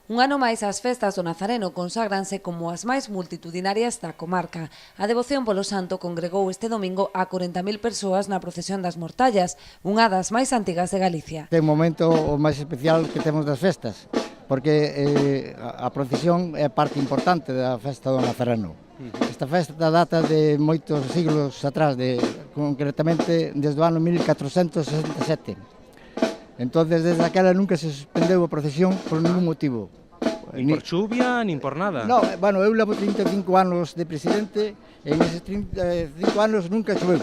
Un ano máis as festas do Nazareno consagranse como as máis multitudinarias da comarca. A devoción polo santo congregou este domingo a 40.000 persoas na procesión das Mortallas, unha das máis antigas de Galicia. É un momento o máis especial que temos das festas, porque a procesión é parte importante da festa do Nazareno. Esta festa data de moitos siglos atrás, concretamente desde o ano 1467. Entonces, desde aquela nunca se suspendeu a procesión por ningún motivo. Nin por chuvia, nin por nada. No, bueno, eu levo 35 anos de presidente e neses 35 anos nunca choveu.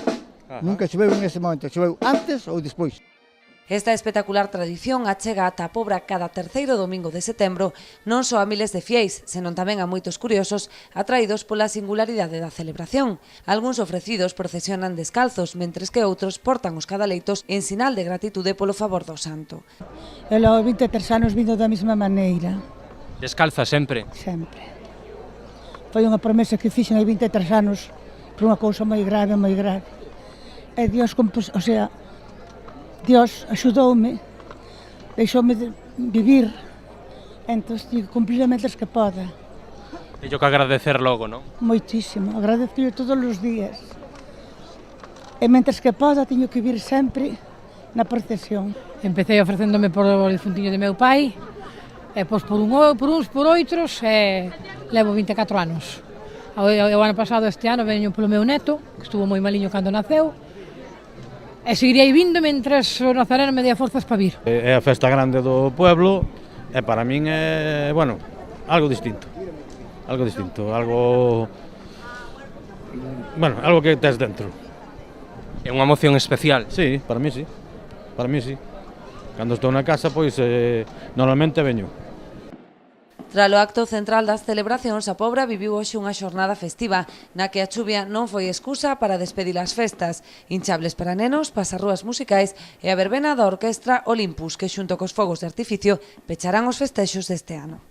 Nunca choveu en ese momento, choveu antes ou despois. Esta espectacular tradición achega ata a Pobra cada terceiro domingo de setembro non só a miles de fieis, senón tamén a moitos curiosos atraídos pola singularidade da celebración. Algúns ofrecidos procesionan descalzos, mentres que outros portan os cadaleitos en sinal de gratitude polo favor do santo. Eu levo 23 anos vindo da mesma maneira. Descalza sempre? Sempre. Foi unha promesa que fixen hai 23 anos por unha cousa moi grave, moi grave. E Dios, Dios axudoume, deixoume vivir, entón digo, cumplir mentres que poda. Teño que agradecer logo, non? Moitísimo, agradecio todos os días. E mentres que poda, teño que vir sempre na procesión. Empecé ofrecéndome por o difuntiño de meu pai, e pois por uns por outros, e levo 24 anos. O ano pasado, este ano, veño polo meu neto, que estuvo moi maliño cando naceu, e seguirei vindo mentres o Nazareno me dea forzas para vir. É a festa grande do pueblo e para min é, bueno, algo distinto. Algo distinto, algo que tes dentro. É unha emoción especial? Sí, para mí sí. Para mí sí. Cando estou na casa, pois normalmente veño. Tralo acto central das celebracións, a Pobra viviu hoxe unha xornada festiva na que a chuvia non foi excusa para despedir as festas. Hinchables para nenos, pasarrúas musicais e a verbena da orquestra Olympus, que xunto cos fogos de artificio pecharán os festexos deste ano.